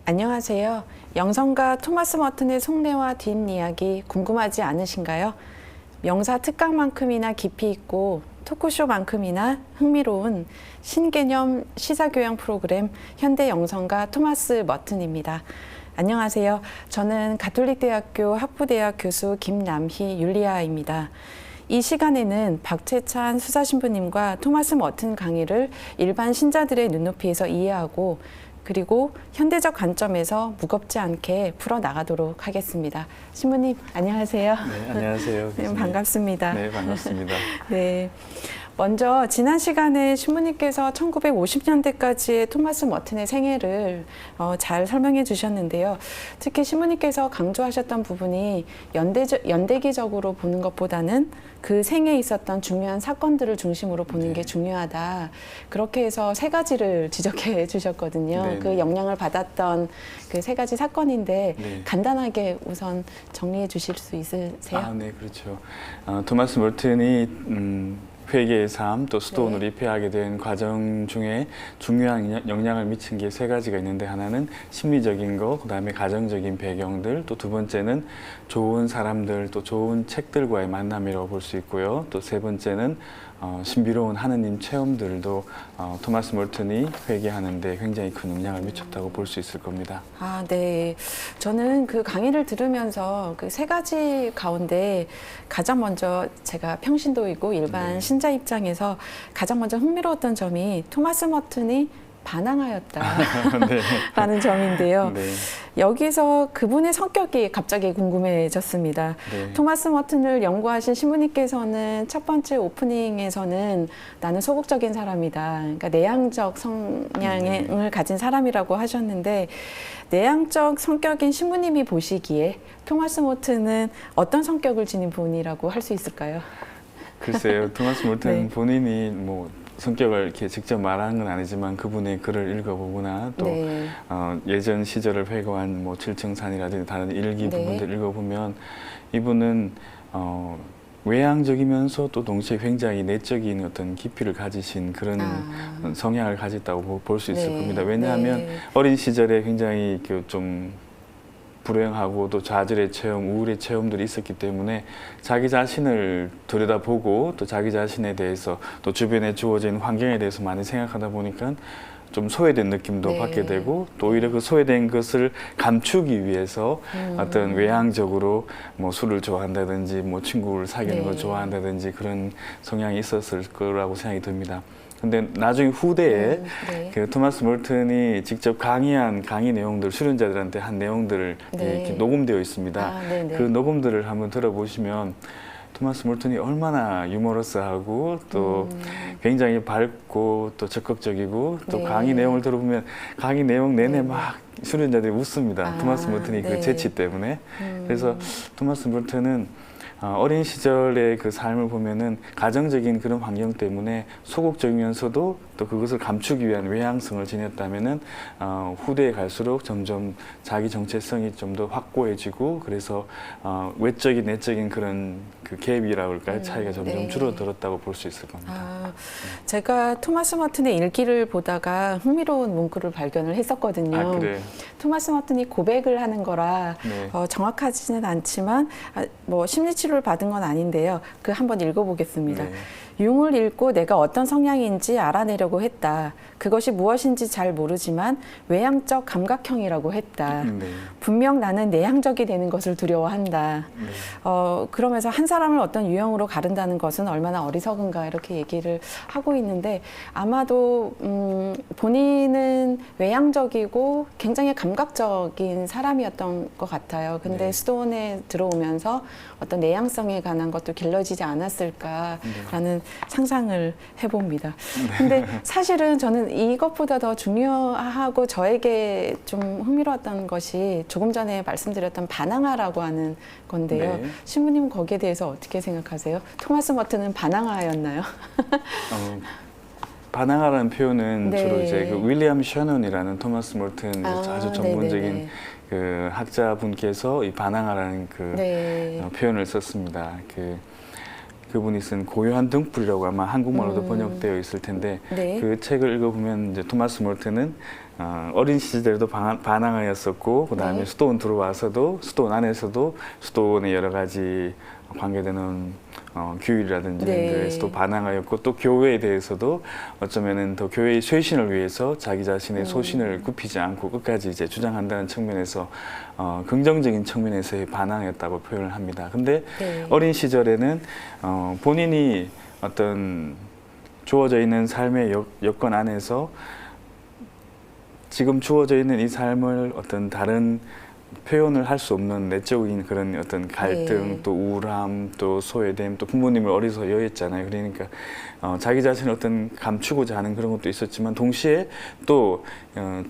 안녕하세요. 영성가 토마스 머튼의 속내와 뒷이야기 궁금하지 않으신가요? 명사 특강만큼이나 깊이 있고 토크쇼만큼이나 흥미로운 신개념 시사교양 프로그램 현대 영성가 토마스 머튼입니다. 안녕하세요. 저는 가톨릭대학교 학부대학 교수 김남희 율리아입니다. 이 시간에는 박채찬 수사신부님과 토마스 머튼 강의를 일반 신자들의 눈높이에서 이해하고 그리고 현대적 관점에서 무겁지 않게 풀어나가도록 하겠습니다. 신부님, 안녕하세요. 네, 안녕하세요. 네, 반갑습니다. 네, 반갑습니다. 네. 먼저 지난 시간에 신부님께서 1950년대까지의 토마스 머튼의 생애를 잘 설명해 주셨는데요. 특히 신부님께서 강조하셨던 부분이 연대기적으로 보는 것보다는 그 생애에 있었던 중요한 사건들을 중심으로 보는 게 중요하다. 그렇게 해서 세 가지를 지적해 주셨거든요. 네, 그 영향을 받았던 그 세 가지 사건인데 간단하게 우선 정리해 주실 수 있으세요? 네, 그렇죠. 토마스 머튼이 회개의 삶, 또 수도원을 입회하게 된 과정 중에 중요한 영향을 미친 게 세 가지가 있는데, 하나는 심리적인 거, 그다음에 가정적인 배경들, 또 두 번째는 좋은 사람들, 또 좋은 책들과의 만남이라고 볼 수 있고요. 또 세 번째는 신비로운 하느님 체험들도 토마스 머튼이 회개하는데 굉장히 큰 영향을 미쳤다고 볼 수 있을 겁니다. 네. 저는 그 강의를 들으면서 그 세 가지 가운데 가장 먼저 제가 평신도이고 일반 신자 입장에서 가장 먼저 흥미로웠던 점이 토마스 머튼이 반항하였다라는 점인데요. 여기서 그분의 성격이 갑자기 궁금해졌습니다. 토마스 머튼을 연구하신 신부님께서는 첫 번째 오프닝에서는 나는 소극적인 사람이다. 그러니까 내향적 성향을 가진 사람이라고 하셨는데, 내향적 성격인 신부님이 보시기에 토마스 머튼은 어떤 성격을 지닌 분이라고 할 수 있을까요? 글쎄요, 토마스 머튼 본인이 성격을 이렇게 직접 말하는 건 아니지만 그분의 글을 읽어보거나 또 예전 시절을 회고한 칠층산이라든지 다른 일기 부분들 읽어보면 이분은 외향적이면서 또 동시에 굉장히 내적인 어떤 깊이를 가지신 그런 성향을 가졌다고 볼 수 있을 겁니다. 왜냐하면 어린 시절에 굉장히 좀 불행하고 또 좌절의 체험, 우울의 체험들이 있었기 때문에 자기 자신을 들여다보고 또 자기 자신에 대해서 또 주변에 주어진 환경에 대해서 많이 생각하다 보니까 좀 소외된 느낌도 받게 되고, 또 오히려 그 소외된 것을 감추기 위해서 어떤 외향적으로 술을 좋아한다든지 친구를 사귀는 걸 좋아한다든지 그런 성향이 있었을 거라고 생각이 듭니다. 근데 나중에 후대에 그 토마스 머튼이 직접 강의한 강의 내용들, 수련자들한테 한 내용들을 이렇게 녹음되어 있습니다. 그 녹음들을 한번 들어보시면 토마스 머튼이 얼마나 유머러스하고 또 굉장히 밝고 또 적극적이고 또 강의 내용을 들어보면 강의 내용 내내 막 수련자들이 웃습니다. 토마스 머튼이 그 재치 때문에. 그래서 토마스 머튼은 어린 시절의 그 삶을 보면은 가정적인 그런 환경 때문에 소극적이면서도 또 그것을 감추기 위한 외향성을 지녔다면은 후대에 갈수록 점점 자기 정체성이 좀 더 확고해지고, 그래서 외적인 내적인 그런 그 갭이라고 할까요? 차이가 점점 줄어들었다고 볼 수 있을 겁니다. 제가 토마스 머튼의 일기를 보다가 흥미로운 문구를 발견을 했었거든요. 토마스 머튼이 고백을 하는 거라 정확하지는 않지만 심리치료를 받은 건 아닌데요. 그 한번 읽어보겠습니다. 융을 읽고 내가 어떤 성향인지 알아내려고 했다. 그것이 무엇인지 잘 모르지만 외향적 감각형이라고 했다. 분명 나는 내향적이 되는 것을 두려워한다. 그러면서 한 사람을 어떤 유형으로 가른다는 것은 얼마나 어리석은가 이렇게 얘기를 하고 있는데, 아마도 본인은 외향적이고 굉장히 감각적인 사람이었던 것 같아요. 근데 수도원에 들어오면서 어떤 내향성에 관한 것도 길러지지 않았을까라는 상상을 해봅니다. 근데 사실은 저는 이것보다 더 중요하고 저에게 좀 흥미로웠던 것이 조금 전에 말씀드렸던 반항아라고 하는 건데요. 신부님 거기에 대해서 어떻게 생각하세요? 토마스 머튼은 반항아였나요? 반항아라는 표현은 주로 이제 그 윌리엄 셔넌이라는 토마스 머튼 아주 전문적인 그 학자분께서 이 반항아라는 그 표현을 썼습니다. 그분이 쓴 고요한 등불이라고 아마 한국말로도 번역되어 있을 텐데 그 책을 읽어보면 이제 토마스 머튼은 어린 시절에도 반항하였었고 그다음에 네. 수도원 들어와서도 수도원 안에서도 수도원의 여러 가지 관계되는 규율이라든지 네. 이런 데에서도 반항하였고 또 교회에 대해서도 어쩌면은 더 교회의 쇄신을 위해서 자기 자신의 소신을 굽히지 않고 끝까지 이제 주장한다는 측면에서 긍정적인 측면에서의 반항이었다고 표현을 합니다. 근데 네. 어린 시절에는 본인이 어떤 주어져 있는 삶의 여건 안에서 지금 주어져 있는 이 삶을 어떤 다른 표현을 할 수 없는 내적인 그런 어떤 갈등, 네. 또 우울함, 또 소외됨, 또 부모님을 어려서 여했잖아요. 그러니까 자기 자신을 어떤 감추고자 하는 그런 것도 있었지만 동시에 또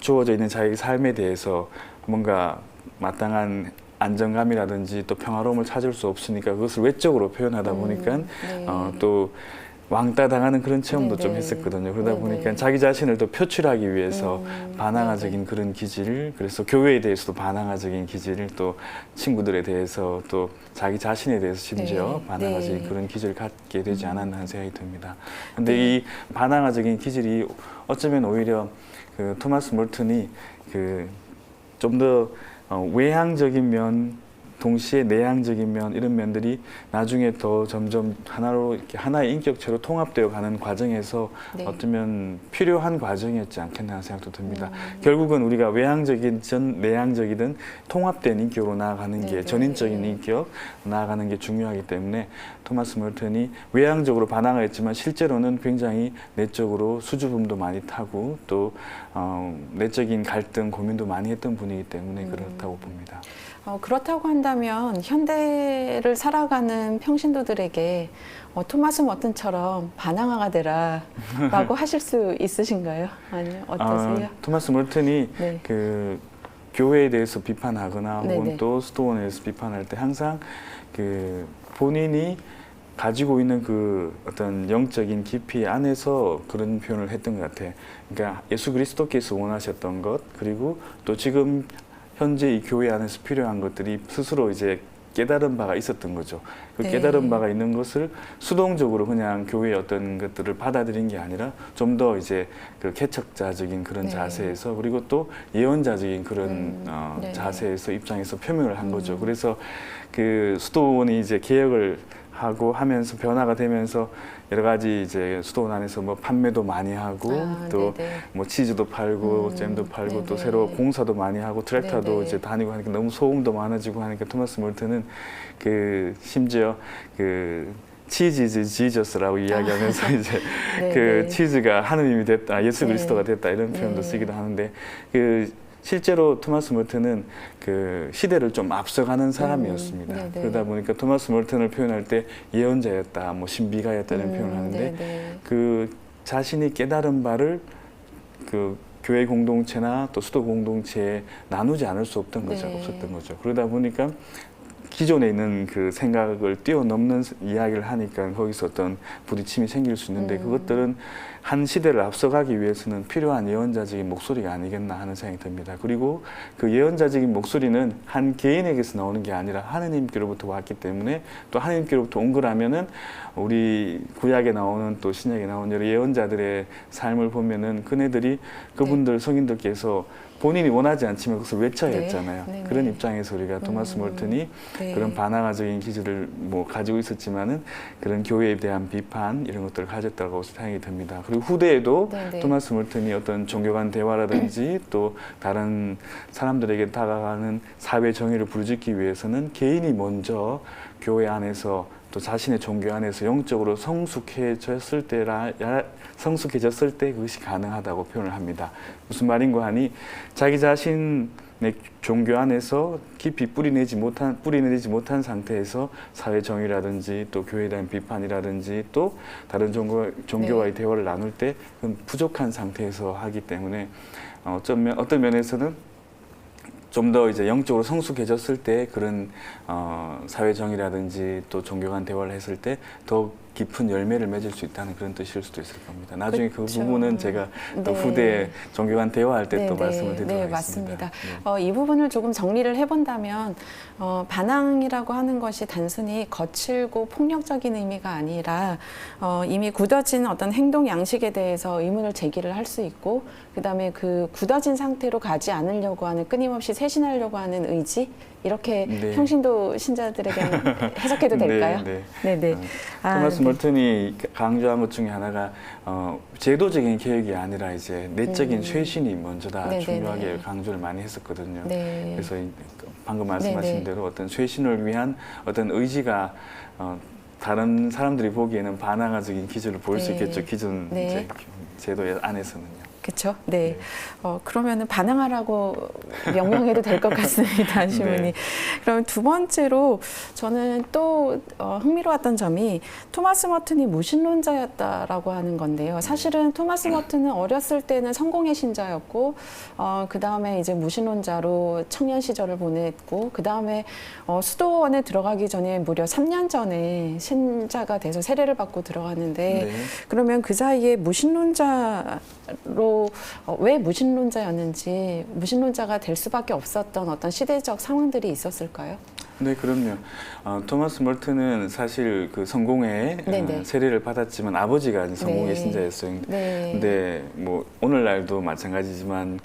주어져 있는 자기 삶에 대해서 뭔가 마땅한 안정감이라든지 또 평화로움을 찾을 수 없으니까 그것을 외적으로 표현하다 보니까 네. 또 왕따 당하는 그런 체험도 네네. 좀 했었거든요. 그러다 네네. 보니까 자기 자신을 더 표출하기 위해서 반항아적인 그런 기질을, 그래서 교회에 대해서도 반항아적인 기질을, 또 친구들에 대해서, 또 자기 자신에 대해서 심지어 네. 반항아적인 네. 그런 기질을 갖게 되지 않았나 하는 생각이 듭니다. 근데 네. 이 반항아적인 기질이 어쩌면 오히려 그 토마스 몰튼이 그 좀 더 외향적인 면, 동시에 내향적인 면, 이런 면들이 나중에 더 점점 하나로 이렇게 하나의 인격체로 통합되어 가는 과정에서 네. 어쩌면 필요한 과정이었지 않겠나 하는 생각도 듭니다. 결국은 우리가 외향적이든 내향적이든 통합된 인격으로 나아가는 게, 네네. 전인적인 인격 나아가는 게 중요하기 때문에 토마스 몰튼이 외향적으로 반항했지만 실제로는 굉장히 내적으로 수줍음도 많이 타고 또 내적인 갈등, 고민도 많이 했던 분이기 때문에 그렇다고 봅니다. 그렇다고 한다면 현대를 살아가는 평신도들에게 토마스 머튼처럼 반항아가 되라라고 하실 수 있으신가요? 아니요, 어떠세요? 토마스 몰튼이 네. 그 교회에 대해서 비판하거나 혹은 네네. 또 수도원에 대해서 비판할 때 항상 그 본인이 가지고 있는 그 어떤 영적인 깊이 안에서 그런 표현을 했던 것 같아요. 그러니까 예수 그리스도께서 원하셨던 것, 그리고 또 지금 현재 이 교회 안에서 필요한 것들이 스스로 이제 깨달은 바가 있었던 거죠. 그 네. 깨달은 바가 있는 것을 수동적으로 그냥 교회의 어떤 것들을 받아들인 게 아니라 좀 더 이제 그 개척자적인 그런 네. 자세에서, 그리고 또 예언자적인 그런 네. 자세에서, 입장에서 표명을 한 거죠. 그래서 그 수도원이 이제 개혁을 하고 하면서 변화가 되면서 여러 가지 이제 수도원 안에서 뭐 판매도 많이 하고 또 뭐 치즈도 팔고 잼도 팔고 또 새로 공사도 많이 하고 트랙터도 네네. 이제 다니고 하니까 너무 소음도 많아지고 하니까 토마스 몰튼은 그 심지어 그 치즈 이즈 지저스라고 이야기하면서 이제 그 치즈가 하느님이 됐다, 예수 그리스도가 됐다, 이런 표현도 쓰기도 하는데, 그 실제로 토마스 몰튼은 그 시대를 좀 앞서가는 사람이었습니다. 그러다 보니까 토마스 몰튼을 표현할 때 예언자였다, 뭐 신비가였다, 이런 표현을 하는데 그 자신이 깨달은 바를 그 교회 공동체나 또 수도 공동체에 나누지 않을 수 없던 거죠. 없었던 거죠. 그러다 보니까 기존에 있는 그 생각을 뛰어넘는 이야기를 하니까 거기서 어떤 부딪힘이 생길 수 있는데 그것들은 한 시대를 앞서가기 위해서는 필요한 예언자적인 목소리가 아니겠나 하는 생각이 듭니다. 그리고 그 예언자적인 목소리는 한 개인에게서 나오는 게 아니라 하느님께로부터 왔기 때문에, 또 하느님께로부터 온 거라면은 우리 구약에 나오는 또 신약에 나오는 여러 예언자들의 삶을 보면은 그네들이 그분들 성인들께서 본인이 원하지 않지만 그것을 외쳐야 했잖아요. 그런 입장에서 우리가 토마스 몰튼이 그런 반항아적인 기질을 뭐 가지고 있었지만은 그런 교회에 대한 비판, 이런 것들을 가졌다고 생각이 듭니다. 그리고 후대에도 토마스 몰튼이 어떤 종교 간 대화라든지 또 다른 사람들에게 다가가는 사회 정의를 부르짖기 위해서는 개인이 먼저 교회 안에서 또 자신의 종교 안에서 영적으로 성숙해졌을 때 그것이 가능하다고 표현을 합니다. 무슨 말인가 하니, 자기 자신의 종교 안에서 깊이 뿌리내지 못한 상태에서 사회 정의라든지 또 교회에 대한 비판이라든지 또 다른 종교와의 대화를 나눌 때 그건 부족한 상태에서 하기 때문에 어떤 면에서는 좀 더 이제 영적으로 성숙해졌을 때 그런 사회 정의라든지 또 종교 간 대화를 했을 때 더 깊은 열매를 맺을 수 있다는 그런 뜻일 수도 있을 겁니다. 나중에 그 그렇죠. 부분은 제가 또 네. 후대 종교관 대화할 때 또 네, 말씀을 드리도록 네, 하겠습니다. 맞습니다. 이 부분을 조금 정리를 해본다면 반항이라고 하는 것이 단순히 거칠고 폭력적인 의미가 아니라 이미 굳어진 어떤 행동 양식에 대해서 의문을 제기를 할 수 있고 그다음에 그 굳어진 상태로 가지 않으려고 하는 끊임없이 쇄신하려고 하는 의지 이렇게 네. 평신도 신자들에게는 해석해도 될까요? 네. 토마스 멀튼이 강조한 것 중에 하나가 제도적인 개혁이 아니라 이제 내적인 쇄신이 먼저다 중요하게 강조를 많이 했었거든요. 네. 그래서 방금 말씀하신 대로 어떤 쇄신을 위한 어떤 의지가 다른 사람들이 보기에는 반항아적인 기준을 보일 수 있겠죠. 기존 이제 제도 안에서는요. 그렇죠. 네. 그러면은 반항하라고 명명해도 될 것 같습니다, 시문이. 네. 그럼 두 번째로 저는 또 흥미로웠던 점이 토마스 머튼이 무신론자였다라고 하는 건데요. 사실은 토마스 머튼은 어렸을 때는 성공의 신자였고, 그 다음에 이제 무신론자로 청년 시절을 보냈고, 그 다음에 수도원에 들어가기 전에 무려 3년 전에 신자가 돼서 세례를 받고 들어갔는데, 그러면 그 사이에 무신론자로 왜 무신론자였는지 무신론자가 될 수밖에 없었던 어떤 시대적 상황들이 있었을까요? 네, 그럼요. 토마스 멀튼은 사실 그 성공회 세례를 받았지만 아버지가 성공의 신자였어요. 근데 뭐 오늘날도 마찬가지지만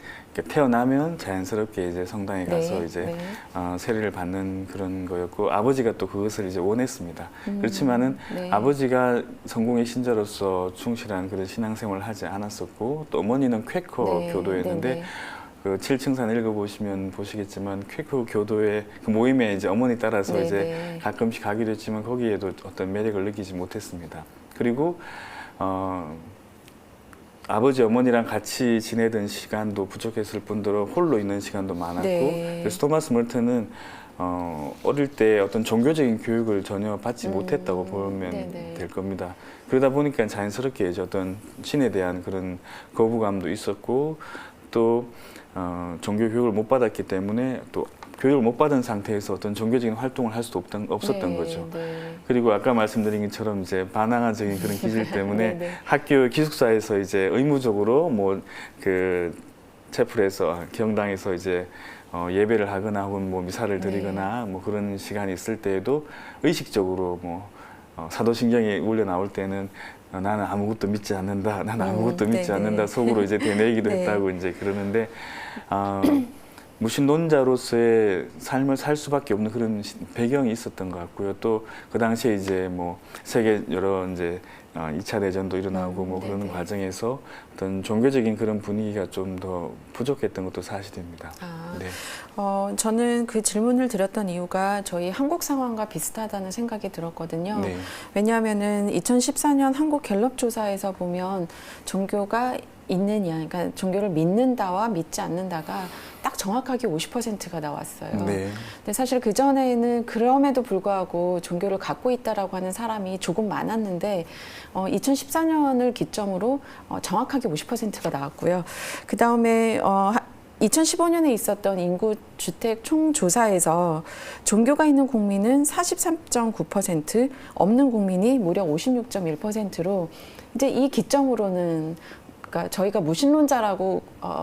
태어나면 자연스럽게 이제 성당에 가서 이제 세례를 받는 그런 거였고 아버지가 또 그것을 이제 원했습니다. 그렇지만은 아버지가 성공의 신자로서 충실한 그런 신앙생활을 하지 않았었고 또 어머니는 퀘커 교도였는데 그 7층산 읽어보시면 보시겠지만 퀘커 교도의 그 모임에 이제 어머니 따라서 이제 가끔씩 가기도 했지만 거기에도 어떤 매력을 느끼지 못했습니다. 그리고 아버지 어머니랑 같이 지내던 시간도 부족했을 뿐더러 홀로 있는 시간도 많았고 그래서 토마스 멀튼은 어릴 때 어떤 종교적인 교육을 전혀 받지 못했다고 보면 될 겁니다. 그러다 보니까 자연스럽게 이제 어떤 신에 대한 그런 거부감도 있었고 또 종교 교육을 못 받았기 때문에 또 교육을 못 받은 상태에서 어떤 종교적인 활동을 할 수도 없었던 거죠. 그리고 아까 말씀드린 것처럼 이제 반항아적인 그런 기질 때문에 학교 기숙사에서 이제 의무적으로 뭐 그 채플에서 경당에서 이제 예배를 하거나 혹은 뭐 미사를 드리거나 뭐 그런 시간이 있을 때에도 의식적으로 뭐 사도신경이 울려 나올 때는 나는 아무것도 믿지 않는다. 나는 아무것도 믿지 않는다. 속으로 이제 되뇌이기도 했다고 이제 그러는데 무신론자로서의 삶을 살 수밖에 없는 그런 배경이 있었던 것 같고요. 또 그 당시에 이제 뭐 세계 여러 이제 2차 대전도 일어나고 뭐 그러는 과정에서 어떤 종교적인 그런 분위기가 좀 더 부족했던 것도 사실입니다. 저는 그 질문을 드렸던 이유가 저희 한국 상황과 비슷하다는 생각이 들었거든요. 왜냐하면은 2014년 한국 갤럽 조사에서 보면 종교가 있느냐, 그러니까 종교를 믿는다와 믿지 않는다가 딱 정확하게 50%가 나왔어요. 근데 사실 그 전에는 그럼에도 불구하고 종교를 갖고 있다라고 하는 사람이 조금 많았는데 2014년을 기점으로 정확하게 50%가 나왔고요. 그 다음에 2015년에 있었던 인구 주택 총조사에서 종교가 있는 국민은 43.9%, 없는 국민이 무려 56.1%로 이제 이 기점으로는 그러니까 저희가 무신론자라고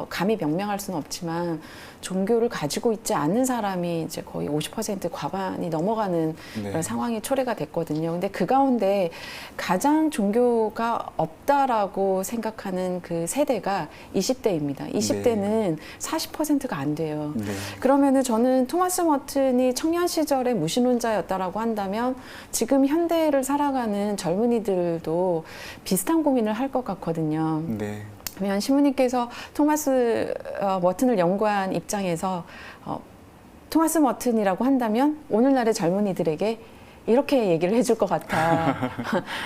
감히 명명할 수는 없지만 종교를 가지고 있지 않는 사람이 이제 거의 50% 과반이 넘어가는 그런 상황이 초래가 됐거든요. 근데 그 가운데 가장 종교가 없다라고 생각하는 그 세대가 20대입니다. 20대는 40%가 안 돼요. 그러면은 저는 토마스 머튼이 청년 시절에 무신론자였다라고 한다면 지금 현대를 살아가는 젊은이들도 비슷한 고민을 할 것 같거든요. 그러면 신부님께서 토마스 머튼을 연구한 입장에서 토마스 머튼이라고 한다면 오늘날의 젊은이들에게 이렇게 얘기를 해줄 것 같아.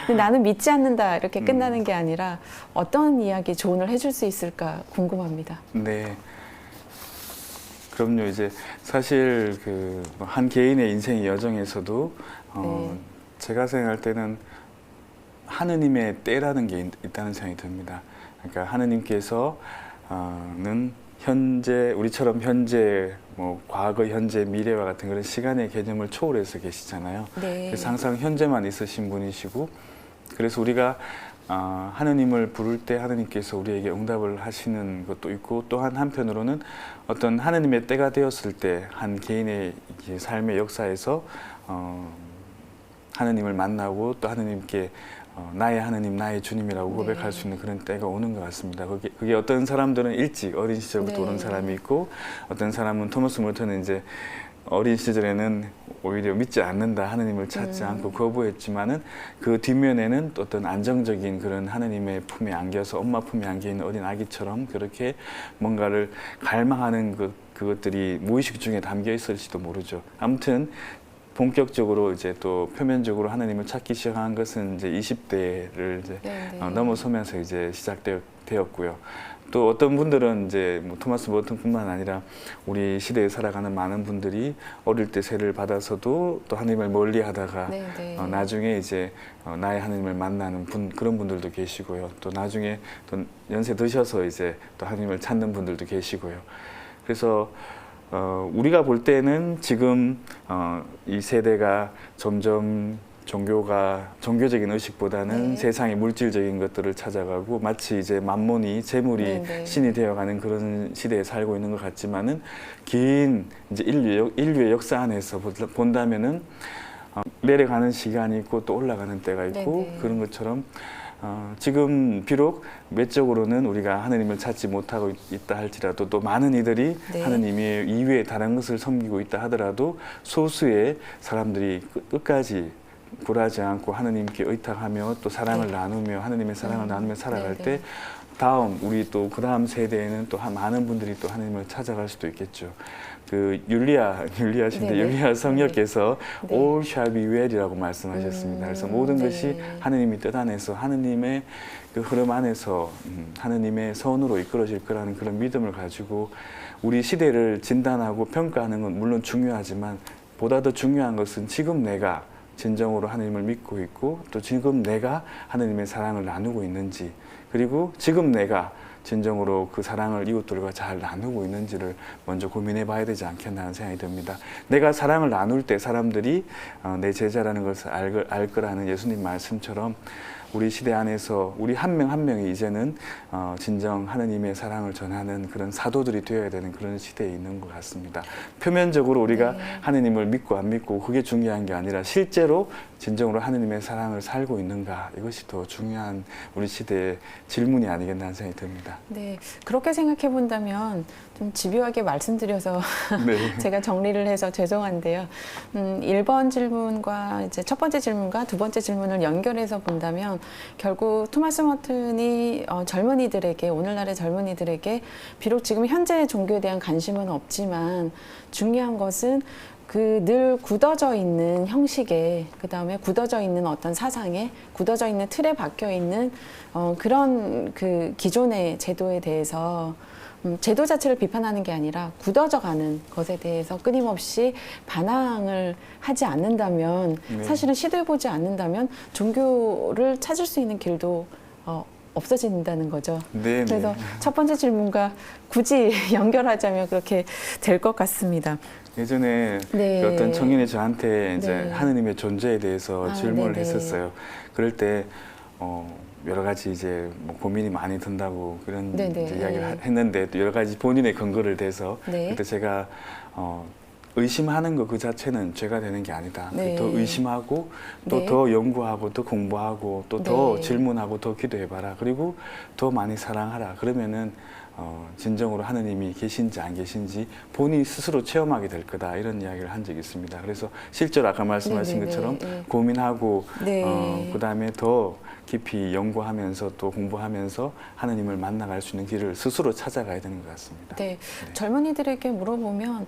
근데 나는 믿지 않는다 이렇게 끝나는 게 아니라 어떤 이야기 조언을 해줄 수 있을까 궁금합니다. 그럼요. 이제 사실 그 한 개인의 인생의 여정에서도 제가 생각할 때는 하느님의 때라는 게 있다는 생각이 듭니다. 그러니까 하느님께서는 현재 우리처럼 현재 뭐 과거, 현재, 미래와 같은 그런 시간의 개념을 초월해서 계시잖아요. 그래서 항상 현재만 있으신 분이시고 그래서 우리가 하느님을 부를 때 하느님께서 우리에게 응답을 하시는 것도 있고, 또한 한편으로는 어떤 하느님의 때가 되었을 때 한 개인의 삶의 역사에서 하느님을 만나고 또 하느님께 나의 하느님, 나의 주님이라고 고백할 수 있는 그런 때가 오는 것 같습니다. 그게 어떤 사람들은 일찍 어린 시절부터 오는 사람이 있고, 어떤 사람은 토마스 몰턴은 이제 어린 시절에는 오히려 믿지 않는다, 하느님을 찾지 않고 거부했지만은 그 뒷면에는 어떤 안정적인 그런 하느님의 품에 안겨서 엄마 품에 안겨 있는 어린 아기처럼 그렇게 뭔가를 갈망하는 그것들이 무의식 중에 담겨 있을지도 모르죠. 아무튼 본격적으로 이제 또 표면적으로 하나님을 찾기 시작한 것은 이제 20대를 이제 넘어서면서 이제 시작되었고요. 또 어떤 분들은 이제 뭐 토마스 몰턴뿐만 아니라 우리 시대에 살아가는 많은 분들이 어릴 때 세를 받아서도 또 하나님을 멀리하다가 나중에 이제 나의 하나님을 만나는 그런 분들도 계시고요. 또 나중에 또 연세 드셔서 이제 또 하나님을 찾는 분들도 계시고요. 그래서 우리가 볼 때는 지금 이 세대가 점점 종교적인 의식보다는 세상의 물질적인 것들을 찾아가고 마치 이제 만몬이 재물이 신이 되어가는 그런 시대에 살고 있는 것 같지만은 긴 이제 인류의 역사 안에서 본다면은 내려가는 시간이 있고 또 올라가는 때가 있고 그런 것처럼 지금 비록 외적으로는 우리가 하느님을 찾지 못하고 있다 할지라도 또 많은 이들이 하느님 이외에 다른 것을 섬기고 있다 하더라도 소수의 사람들이 끝까지 굴하지 않고 하느님께 의탁하며 또 사랑을 나누며 하느님의 사랑을 나누며 살아갈 때 다음 우리 또 그 다음 세대에는 또 많은 분들이 또 하느님을 찾아갈 수도 있겠죠. 그 율리아 성녀께서 All shall be well이라고 말씀하셨습니다. 그래서 모든 것이 하느님이 뜻 안에서 하느님의 그 흐름 안에서 하느님의 선으로 이끌어질 거라는 그런 믿음을 가지고 우리 시대를 진단하고 평가하는 건 물론 중요하지만 보다 더 중요한 것은 지금 내가 진정으로 하느님을 믿고 있고 또 지금 내가 하느님의 사랑을 나누고 있는지, 그리고 지금 내가 진정으로 그 사랑을 이웃들과 잘 나누고 있는지를 먼저 고민해 봐야 되지 않겠나 하는 생각이 듭니다. 내가 사랑을 나눌 때 사람들이 내 제자라는 것을 알 거라는 예수님 말씀처럼 우리 시대 안에서 우리 한 명 한 명이 이제는 진정 하느님의 사랑을 전하는 그런 사도들이 되어야 되는 그런 시대에 있는 것 같습니다. 표면적으로 우리가 하느님을 믿고 안 믿고 그게 중요한 게 아니라 실제로 진정으로 하느님의 사랑을 살고 있는가, 이것이 더 중요한 우리 시대의 질문이 아니겠나 하는 생각이 듭니다. 네, 그렇게 생각해 본다면 좀 집요하게 말씀드려서 제가 정리를 해서 죄송한데요. 1번 질문과 이제 첫 번째 질문과 두 번째 질문을 연결해서 본다면 결국 토마스 몰턴이 젊은이들에게, 오늘날의 젊은이들에게 비록 지금 현재 종교에 대한 관심은 없지만 중요한 것은 그 늘 굳어져 있는 형식에, 그 다음에 굳어져 있는 어떤 사상에, 굳어져 있는 틀에 박혀 있는 그런 그 기존의 제도에 대해서 제도 자체를 비판하는 게 아니라 굳어져 가는 것에 대해서 끊임없이 반항을 하지 않는다면, 사실은 시도해보지 않는다면 종교를 찾을 수 있는 길도 없어진다는 거죠. 그래서 첫 번째 질문과 굳이 연결하자면 그렇게 될 것 같습니다. 예전에 어떤 청년이 저한테 이제 하느님의 존재에 대해서 질문을 했었어요. 그럴 때 여러 가지 이제 뭐 고민이 많이 든다고 그런 이제 이야기를 했는데 또 여러 가지 본인의 근거를 대서 그때 제가 의심하는 것 그 자체는 죄가 되는 게 아니다. 더 의심하고 또 더 연구하고 더 공부하고 또 더 질문하고 더 기도해봐라. 그리고 더 많이 사랑하라. 그러면은 진정으로 하느님이 계신지 안 계신지 본인이 스스로 체험하게 될 거다, 이런 이야기를 한 적이 있습니다. 그래서 실제로 아까 말씀하신 것처럼 고민하고 그 다음에 더 깊이 연구하면서 또 공부하면서 하느님을 만나갈 수 있는 길을 스스로 찾아가야 되는 것 같습니다. 젊은이들에게 물어보면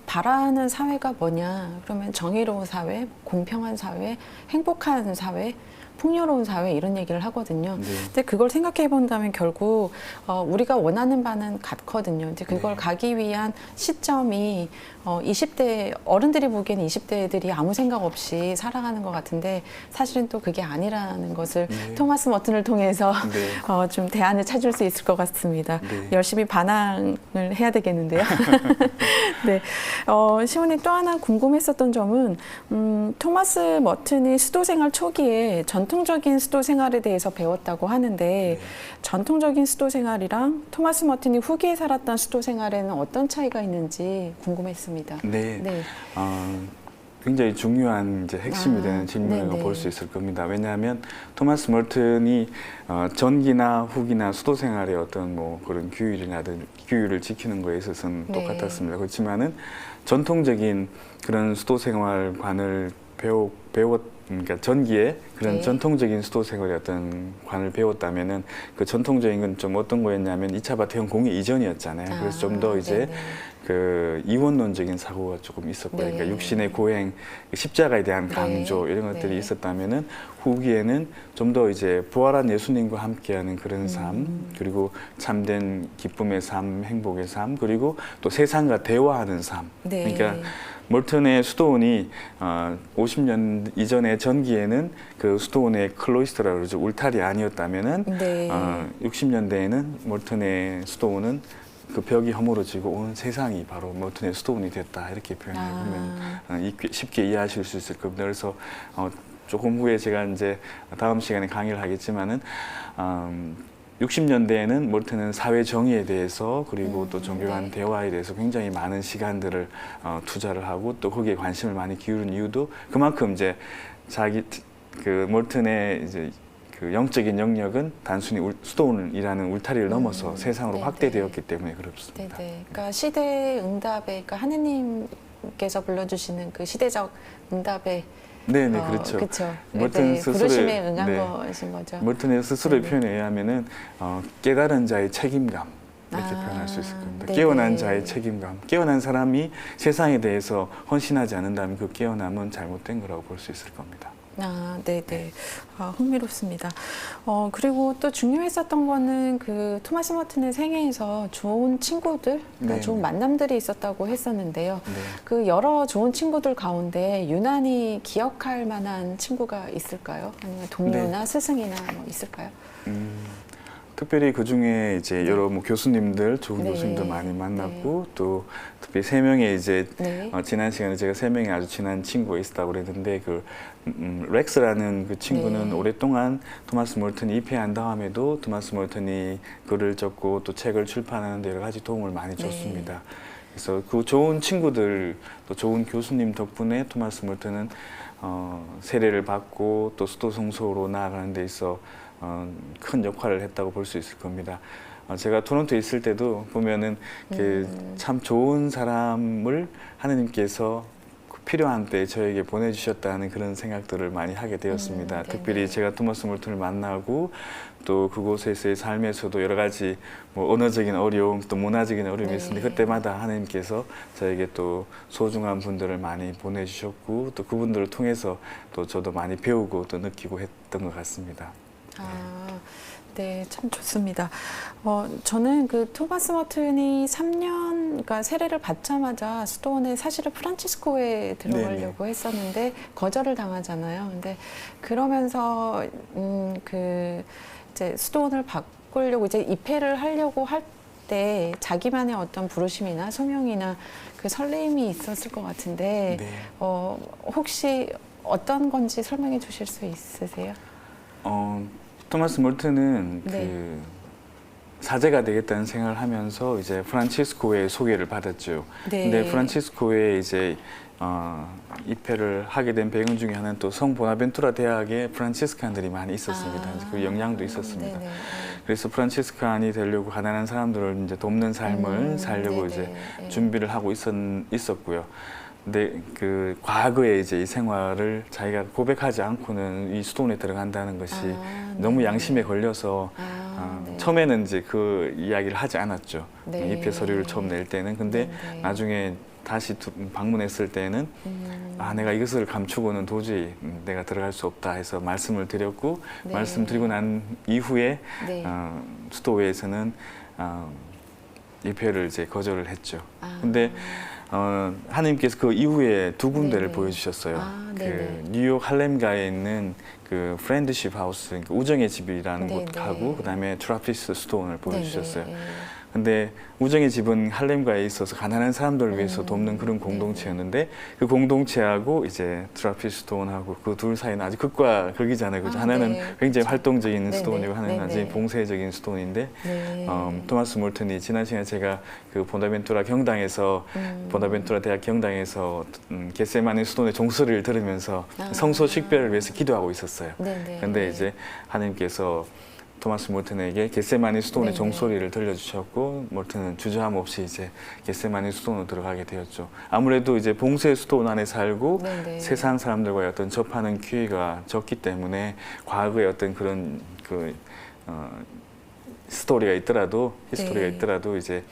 바라는 사회가 뭐냐? 그러면 정의로운 사회, 공평한 사회, 행복한 사회, 풍요로운 사회, 이런 얘기를 하거든요. 근데 그걸 생각해 본다면 결국 우리가 원하는 바는 같거든요. 이제 그걸 가기 위한 시점이 20대 어른들이 보기에는 20대들이 아무 생각 없이 살아가는 것 같은데 사실은 또 그게 아니라는 것을 것을 네. 토마스 머튼을 통해서 네. 좀 대안을 찾을 수 있을 것 같습니다. 네. 열심히 반항을 해야 되겠는데요. 네, 시온이 또 하나 궁금했었던 점은 토마스 머튼이 수도생활 초기에 전통적인 수도생활에 대해서 배웠다고 하는데 네. 전통적인 수도생활이랑 토마스 머튼이 후기에 살았던 수도생활에는 어떤 차이가 있는지 궁금했습니다. 네. 네. 굉장히 중요한 이제 핵심이 되는 질문이라고 볼 수 있을 겁니다. 왜냐하면 토마스 머튼이 전기나 후기나 수도 생활의 어떤 뭐 그런 규율을 지키는 거에 있어서는 네. 똑같았습니다. 그렇지만은 전통적인 그런 수도 생활관을 그러니까 전기에 그런 네. 전통적인 수도 생활의 어떤 관을 배웠다면은 그 전통적인 건 좀 어떤 거였냐면 2차 바티칸 공의 이전이었잖아요. 그래서 좀 더 이제 네네. 그 이원론적인 사고가 조금 있었고, 네. 그러니까 육신의 고행, 십자가에 대한 강조 네. 이런 것들이 네. 있었다면은 후기에는 좀 더 이제 부활한 예수님과 함께하는 그런 삶, 그리고 참된 기쁨의 삶, 행복의 삶, 그리고 또 세상과 대화하는 삶. 네. 그러니까 몰튼의 수도원이 50년 이전의 전기에는 그 수도원의 클로이스터라 그러죠. 울타리 아니었다면은 네. 60년대에는 몰튼의 수도원은 그 벽이 허물어지고 온 세상이 바로 몰튼의 수도원이 됐다 이렇게 표현해보면 쉽게 이해하실 수 있을 겁니다. 그래서 조금 후에 제가 이제 다음 시간에 강의를 하겠지만은 60년대에는 몰튼은 사회 정의에 대해서 그리고 또 종교 간 네. 대화에 대해서 굉장히 많은 시간들을 투자를 하고 또 거기에 관심을 많이 기울인 이유도 그만큼 이제 그 몰튼의 이제 그 영적인 영역은 단순히 수도원이라는 울타리를 넘어서 세상으로 네네. 확대되었기 때문에 그렇습니다. 네네. 그러니까 시대 응답에, 그러니까 하느님께서 불러주시는 그 시대적 응답에 네네, 그렇죠. 그렇죠. 몰튼 네, 스스로의 부르심에 응한 네. 것인 거죠. 몰튼의 스스로의 네네. 표현에 의하면은 깨달은 자의 책임감 이렇게 표현할 수 있을 겁니다. 네네. 깨어난 자의 책임감. 깨어난 사람이 세상에 대해서 헌신하지 않는다면 그 깨어남은 잘못된 거라고 볼 수 있을 겁니다. 네네. 흥미롭습니다. 그리고 또 중요했었던 거는 그 토마스 머튼의 생애에서 좋은 친구들, 그러니까 네. 좋은 만남들이 있었다고 했었는데요. 네. 그 여러 좋은 친구들 가운데 유난히 기억할 만한 친구가 있을까요? 아니면 동료나 네. 스승이나 뭐 있을까요? 특별히 그 중에 이제 여러 뭐 교수님들, 좋은 네. 교수님들 많이 만났고 또 특별히 세 명의 이제 네. 지난 시간에 제가 세 명의 아주 친한 친구가 있었다고 그랬는데 그 렉스라는 그 친구는 네. 오랫동안 토마스 몰튼이 입회한 다음에도 토마스 몰튼이 글을 적고 또 책을 출판하는 데 여러 가지 도움을 많이 줬습니다. 그래서 그 좋은 친구들 또 좋은 교수님 덕분에 토마스 몰튼은 세례를 받고 또 수도 성소로 나아가는 데 있어 큰 역할을 했다고 볼 수 있을 겁니다. 제가 토론토에 있을 때도 보면은 참 좋은 사람을 하느님께서 필요한 때 저에게 보내주셨다는 그런 생각들을 많이 하게 되었습니다. 특별히 제가 토마스 몰튼을 만나고 또 그곳에서의 삶에서도 여러 가지 뭐 언어적인 어려움 또 문화적인 어려움이 있었는데 그때마다 하나님께서 저에게 또 소중한 분들을 많이 보내주셨고 또 그분들을 통해서 또 저도 많이 배우고 또 느끼고 했던 것 같습니다. 네, 참 좋습니다. 저는 그 토마스 머튼이 3년, 그러니까 세례를 받자마자 수도원에 사실은 프란치스코에 들어가려고 했었는데 거절을 당하잖아요. 근데 그러면서 이제 수도원을 바꾸려고 이제 입회를 하려고 할 때 자기만의 어떤 부르심이나 소명이나 그 설렘이 있었을 것 같은데 혹시 어떤 건지 설명해 주실 수 있으세요? 토마스 몰튼은 그 사제가 되겠다는 생각을 하면서 이제 프란치스코의 소개를 받았죠. 근데 프란치스코에 이제 입회를 하게 된 배경 중에 하나는 또 성 보나벤투라 대학에 프란치스칸들이 많이 있었습니다. 그 영향도 있었습니다. 그래서 프란치스칸이 되려고 가난한 사람들을 이제 돕는 삶을 살려고 이제 준비를 하고 있었고요. 근데 그 과거에 이제 이 생활을 자기가 고백하지 않고는 이 수도원에 들어간다는 것이 너무 양심에 걸려서 처음에는 이제 그 이야기를 하지 않았죠. 입회 서류를 처음 낼 때는. 근데 나중에 다시 방문했을 때는 내가 이것을 감추고는 도저히 내가 들어갈 수 없다 해서 말씀을 드렸고 말씀드리고 난 이후에 수도회에서는 입회를 이제 거절을 했죠. 근데 하나님께서 그 이후에 두 군데를 네네. 보여주셨어요. 아, 그 네네. 뉴욕 할렘가에 있는 그 프렌드십 하우스, 그러니까 우정의 집이라는 네네. 곳하고 그다음에 트라피스 스톤을 보여주셨어요. 네네. 근데 우정의 집은 할렘가에 있어서 가난한 사람들을 위해서 돕는 그런 네네. 공동체였는데 그 공동체하고 이제 트라피스 스톤하고 그 둘 사이는 아주 극과 극이잖아요. 그죠? 아, 하나는 네. 굉장히 그렇죠. 활동적인 네네. 스톤이고 하나는 네네. 아주 봉쇄적인 스톤인데 네. 토마스 몰튼이 지난 시간에 제가 그 보나벤투라 경당에서 보나벤투라 대학 경당에서 겟세마네 스톤의 종소리를 들으면서 성소 식별을 위해서 기도하고 있었어요. 네네. 근데 이제 하나님께서 토마스 몰튼에게 겟세마네 스톤의 네네. 종소리를 들려주셨고 몰튼은 주저함 없이 이제 겟세마네 스톤으로 들어가게 되었죠. 아무래도 이제 봉쇄 스톤 안에 살고 네네. 세상 사람들과의 어떤 접하는 기회가 적기 때문에 과거의 어떤 그런 그 스토리가 있더라도 히스토리가 네. 있더라도 이제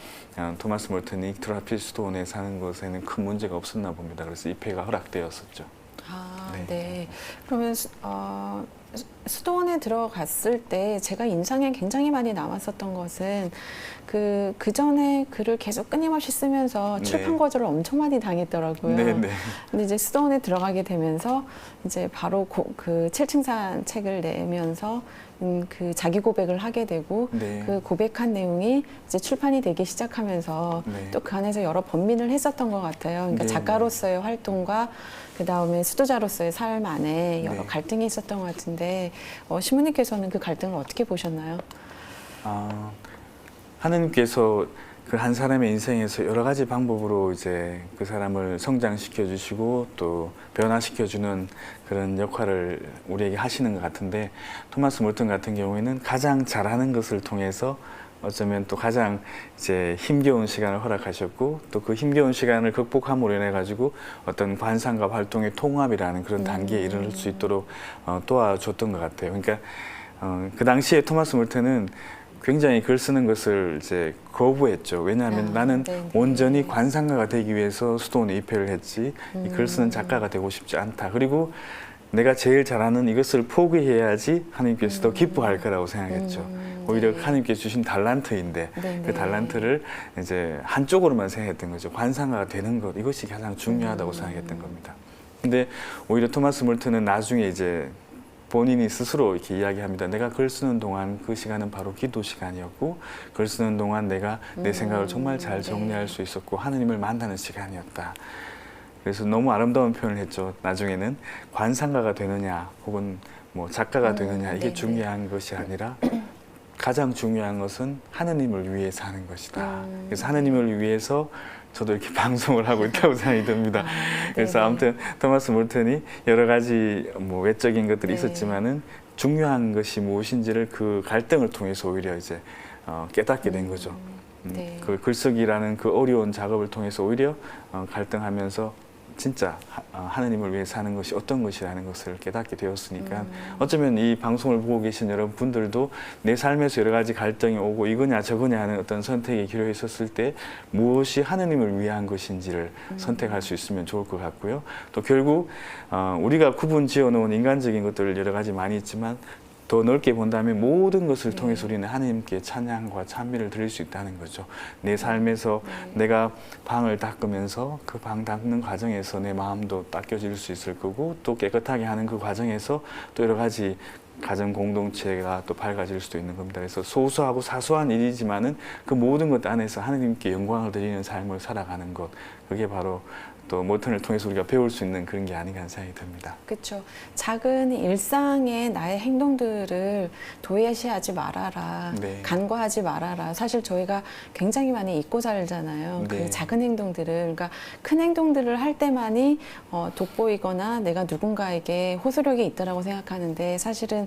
토마스 몰튼이 트라피스 스톤에 사는 것에는 큰 문제가 없었나 봅니다. 그래서 입회가 허락되었었죠. 아, 네. 네. 그러면 스톤에 들어갔을 때 제가 인상에 굉장히 많이 남았었던 것은 그 전에 글을 계속 끊임없이 쓰면서 네. 출판 거절을 엄청 많이 당했더라고요. 네, 네. 근데 이제 스톤에 들어가게 되면서 이제 바로 그 7층산 책을 내면서 그 자기 고백을 하게 되고 네. 그 고백한 내용이 이제 출판이 되기 시작하면서 네. 또 그 안에서 여러 번민을 했었던 것 같아요. 그러니까 네, 작가로서의 활동과 그 다음에 수도자로서의 삶 안에 여러 네. 갈등이 있었던 것 같은데 신부님께서는 그 갈등을 어떻게 보셨나요? 하느님께서 그 한 사람의 인생에서 여러 가지 방법으로 이제 그 사람을 성장시켜 주시고 또 변화시켜 주는 그런 역할을 우리에게 하시는 것 같은데 토마스 몰튼 같은 경우에는 가장 잘하는 것을 통해서 어쩌면 또 가장 이제 힘겨운 시간을 허락하셨고 또 그 힘겨운 시간을 극복함으로 인해 가지고 어떤 관상과 활동의 통합이라는 그런 단계에 이를 수 있도록 도와줬던 것 같아요. 그러니까 그 당시에 토마스 몰튼은 굉장히 글 쓰는 것을 이제 거부했죠. 왜냐하면 나는 네네. 온전히 관상가가 되기 위해서 수도원에 입회를 했지 이 글 쓰는 작가가 되고 싶지 않다. 그리고 내가 제일 잘하는 이것을 포기해야지 하나님께서 더 기뻐할 거라고 생각했죠. 오히려 네. 하나님께서 주신 달란트인데 네네. 그 달란트를 이제 한쪽으로만 생각했던 거죠. 관상가가 되는 것 이것이 가장 중요하다고 생각했던 겁니다. 근데 오히려 토마스 몰튼은 나중에 이제 본인이 스스로 이렇게 이야기합니다. 내가 글 쓰는 동안 그 시간은 바로 기도 시간이었고 글 쓰는 동안 내가 내 생각을 정말 잘 정리할 수 있었고 하느님을 만나는 시간이었다. 그래서 너무 아름다운 표현을 했죠. 나중에는 관상가가 되느냐 혹은 뭐 작가가 되느냐 이게 네네. 중요한 것이 아니라 가장 중요한 것은 하느님을 위해 사는 것이다. 그래서 하느님을 위해서 저도 이렇게 방송을 하고 있다고 생각이 듭니다. 그래서 네네. 아무튼 토마스 몰튼이 여러 가지 뭐 외적인 것들이 네. 있었지만은 중요한 것이 무엇인지를 그 갈등을 통해서 오히려 이제 깨닫게 된 거죠. 네. 그 글쓰기라는 그 어려운 작업을 통해서 오히려 갈등하면서 진짜 하느님을 위해 사는 것이 어떤 것이라는 것을 깨닫게 되었으니까 어쩌면 이 방송을 보고 계신 여러분들도 내 삶에서 여러 가지 갈등이 오고 이거냐 저거냐 하는 어떤 선택의 기로에 있었을 때 무엇이 하느님을 위한 것인지를 선택할 수 있으면 좋을 것 같고요. 또 결국 우리가 구분 지어놓은 인간적인 것들 여러 가지 많이 있지만 더 넓게 본다면 모든 것을 통해서 우리는 하나님께 찬양과 찬미를 드릴 수 있다는 거죠. 내 삶에서 내가 방을 닦으면서 그 방 닦는 과정에서 내 마음도 닦여질 수 있을 거고 또 깨끗하게 하는 그 과정에서 또 여러 가지 가정 공동체가 또 밝아질 수도 있는 겁니다. 그래서 소소하고 사소한 일이지만은 그 모든 것 안에서 하나님께 영광을 드리는 삶을 살아가는 것 그게 바로 또 몰튼을 통해서 우리가 배울 수 있는 그런 게 아닌가 하는 생각이 듭니다. 그렇죠. 작은 일상의 나의 행동들을 도외시하지 말아라. 네. 간과하지 말아라. 사실 저희가 굉장히 많이 잊고 살잖아요. 네. 그 작은 행동들을. 그러니까 큰 행동들을 할 때만이 돋보이거나 내가 누군가에게 호소력이 있다라고 생각하는데 사실은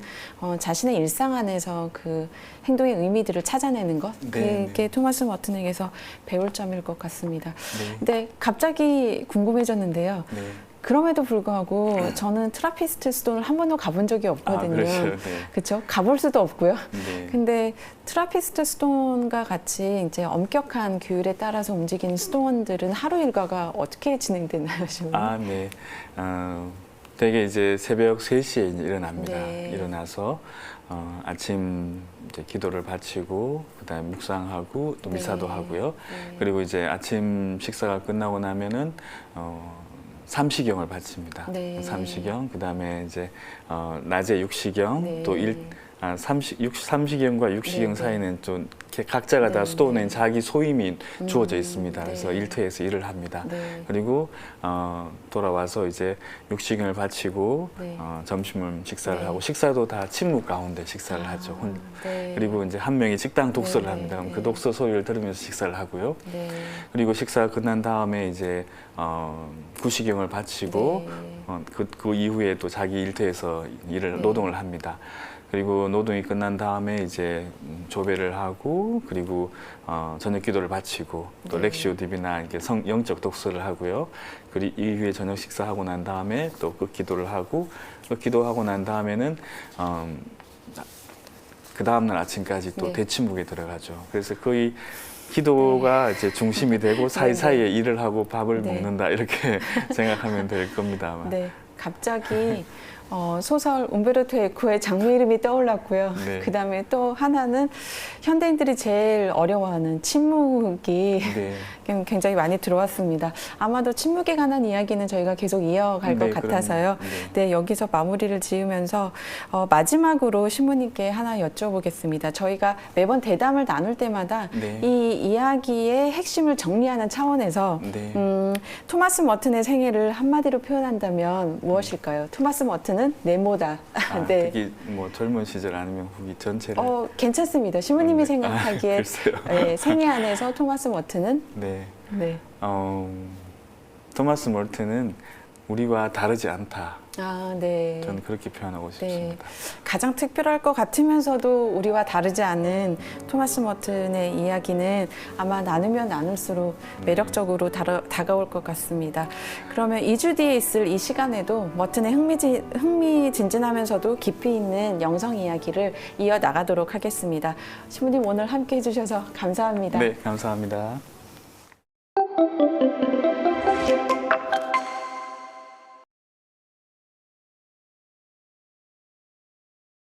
자신의 일상 안에서 그 행동의 의미들을 찾아내는 것. 네, 그게 토마스 머튼에게서 배울 점일 것 같습니다. 네. 근데 갑자기 궁금해졌는데요. 네. 그럼에도 불구하고 저는 트라피스트 스톤을 한 번도 가본 적이 없거든요. 그렇죠. 네. 그렇죠? 가볼 수도 없고요. 네. 근데 트라피스트 스톤과 같이 이제 엄격한 규율에 따라서 움직이는 스톤들은 하루 일과가 어떻게 진행되나요, 지금? 네. 되게 이제 새벽 3시에 이제 일어납니다. 네. 일어나서 아침 이제 기도를 바치고 그다음에 묵상하고 또 미사도 네. 하고요. 네. 그리고 이제 아침 식사가 끝나고 나면은 삼시경을 바칩니다. 네. 삼시경, 그다음에 이제 낮에 육시경, 네. 또 삼시경과 육시경 네. 사이는 좀 이렇게 각자가 다 네. 수도원에 자기 소임이 주어져 있습니다. 네. 그래서 일터에서 일을 합니다. 네. 그리고 돌아와서 이제 육시경을 바치고 네. 점심을 식사를 네. 하고 식사도 다 침묵 가운데 식사를 하죠. 네. 그리고 이제 한 명이 식당 독서를 네. 합니다. 그럼 네. 그 독서 소리를 들으면서 식사를 하고요. 네. 그리고 식사가 끝난 다음에 이제 구시경을 바치고 네. 그 이후에 또 자기 일터에서 일을 네. 노동을 합니다. 그리고 노동이 끝난 다음에 이제 조배를 하고 그리고 저녁 기도를 바치고 또 네. 렉시오 디비나 이렇게 영적 독서를 하고요. 그리고 이후에 저녁 식사하고 난 다음에 또 그 기도를 하고 그 기도하고 난 다음에는 그 다음날 아침까지 또 네. 대침묵에 들어가죠. 그래서 거의 기도가 이제 중심이 되고 사이사이에 일을 하고 밥을 네. 먹는다 이렇게 생각하면 될 겁니다. 아마. 네, 갑자기 소설 움베르토 에코의 장르 이름이 떠올랐고요. 네. 그다음에 또 하나는 현대인들이 제일 어려워하는 침묵이 네. 굉장히 많이 들어왔습니다. 아마도 침묵에 관한 이야기는 저희가 계속 이어갈 것 네, 같아서요. 네, 여기서 마무리를 지으면서 마지막으로 신부님께 하나 여쭤보겠습니다. 저희가 매번 대담을 나눌 때마다 네. 이 이야기의 핵심을 정리하는 차원에서 네. 토마스 머튼의 생애를 한마디로 표현한다면 무엇일까요? 토마스 머튼은 네모다. 네. 특히 뭐 젊은 시절 아니면 후기 전체를. 괜찮습니다. 신부님이 네. 생각하기에 글쎄요. 네, 생애 안에서 토마스 머튼은 네. 네. 토마스 멀튼은 우리와 다르지 않다. 네. 저는 그렇게 표현하고 싶습니다. 가장 특별할 것 같으면서도 우리와 다르지 않은 토마스 머튼의 이야기는 아마 나누면 나눌수록 매력적으로 다가올 것 같습니다. 그러면 2주 뒤에 있을 이 시간에도 머튼의 흥미진진하면서도 깊이 있는 영성 이야기를 이어나가도록 하겠습니다. 신부님 오늘 함께 해주셔서 감사합니다. 네, 감사합니다.